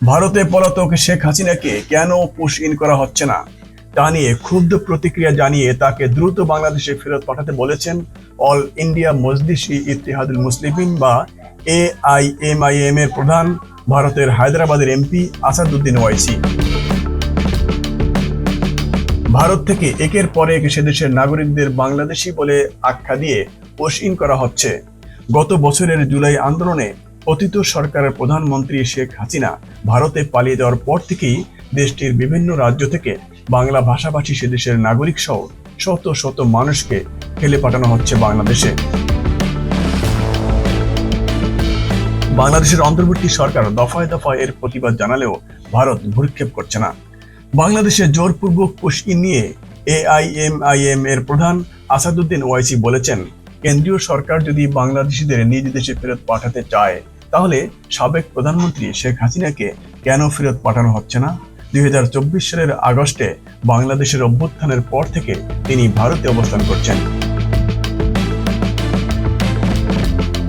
ভারতে পলাতক শেখ হাসিনাকে কেন পুশ ইন করা হচ্ছে না তা নিয়ে ক্ষুব্ধ প্রতিক্রিয়া জানিয়ে তাকে দ্রুত বাংলাদেশে ফেরত পাঠাতে বলেছেন অল ইন্ডিয়া মজলিস-ই ইত্তেহাদুল মুসলিমিন বা এআইএমআইএম এর প্রধান ভারতের হায়দ্রাবাদের এমপি আসাদুদ্দিন ওয়াইসি। ভারত থেকে একের পর এক সে দেশের নাগরিকদের বাংলাদেশি বলে আখ্যা দিয়ে পুশ ইন করা হচ্ছে। গত বছরের জুলাই আন্দোলনে পতিত সরকারের প্রধানমন্ত্রী শেখ হাসিনা ভারতে পালিয়ে যাওয়ার পর থেকেই দেশটির বিভিন্ন রাজ্য থেকে বাংলা ভাষাভাষী সে দেশের নাগরিক সহ শত শত মানুষকে ফেলে পাঠানো হচ্ছে বাংলাদেশে। বাংলাদেশের অন্তর্বর্তী সরকার দফায় দফায় এর প্রতিবাদ জানালেও ভারত ভ্রুক্ষেপ করছে না। বাংলাদেশে জোরপূর্বক পুশ ইন নিয়ে এআইএমআইএম এর প্রধান আসাদুদ্দিন ওয়াইসি বলেছেন, কেন্দ্রীয় সরকার যদি বাংলাদেশিদের নিজ দেশে ফেরত পাঠাতে চায় তাহলে সাবেক প্রধানমন্ত্রী শেখ হাসিনাকে কেন ফেরত পাঠানো হচ্ছে না? 2024 সালের আগস্টে বাংলাদেশের অভ্যুত্থানের পর থেকে তিনি ভারতে অবস্থান করছেন।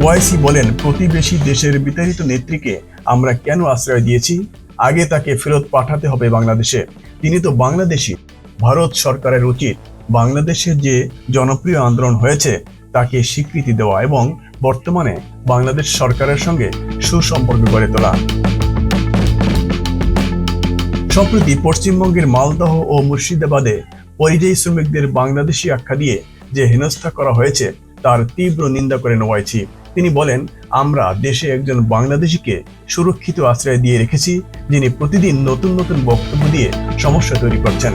ওয়াইসি বলেন, প্রতিবেশী দেশের বিতাড়িত নেত্রীকে আমরা কেন আশ্রয় দিয়েছি? আগে তাকে ফেরত পাঠাতে হবে বাংলাদেশে। তিনি তো বাংলাদেশী। ভারত সরকারের উচিত বাংলাদেশে যে জনপ্রিয় আন্দোলন হয়েছে তাকে স্বীকৃতি দেওয়া এবং বর্তমানে বাংলাদেশ সরকারের সঙ্গে সুসম্পর্ক গড়ে তোলা। সম্প্রতি পশ্চিমবঙ্গের মালদহ ও মুর্শিদাবাদে পরিযায়ী শ্রমিকদের বাংলাদেশি আখ্যা দিয়ে যে হেনস্থা করা হয়েছে তার তীব্র নিন্দা করেন ওয়াইসি। তিনি বলেন, আমরা দেশে একজন বাংলাদেশিকে সুরক্ষিত আশ্রয় দিয়ে রেখেছি, যিনি প্রতিদিন নতুন নতুন বক্তব্য দিয়ে সমস্যা তৈরি করছেন।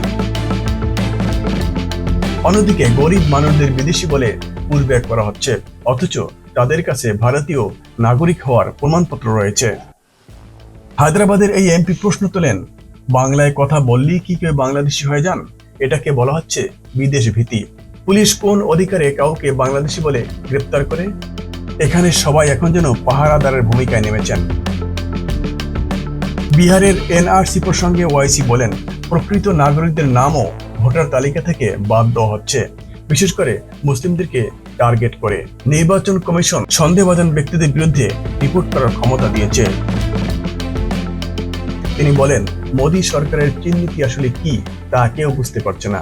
অন্যদিকে গরিব মানুষদের বিদেশি বলে পুশব্যাক করা হচ্ছে, অথচ তাদের কাছে ভারতীয় নাগরিক হওয়ার প্রমাণপত্র রয়েছে। হায়দ্রাবাদের এই এমপি প্রশ্ন তোলেন, বাংলায় কথা বললেই কি কেউ বাংলাদেশি হয়ে যান? এটাকে বলা হচ্ছে বিদেশ ভীতি। পুলিশ কোন অধিকারে কাউকে বাংলাদেশি বলে গ্রেপ্তার করে? এখানে সবাই এখন যেন পাহারাদারের ভূমিকায় নেমেছেন। বিহারের এনআরসি প্রসঙ্গে ওয়াইসি বলেন, প্রকৃত নাগরিকদের নামও ভোটার তালিকা থেকে বাদ দেওয়া হচ্ছে, বিশেষ করে মুসলিমদেরকে টার্গেট করে। নির্বাচন কমিশন সন্দেহভাজন ব্যক্তিদের বিরুদ্ধে রিপোর্ট করার ক্ষমতা দিয়েছে। তিনি বলেন, মোদী সরকারের চিহ্নিতি আসলে কি তা কেউ বুঝতে পারছে না।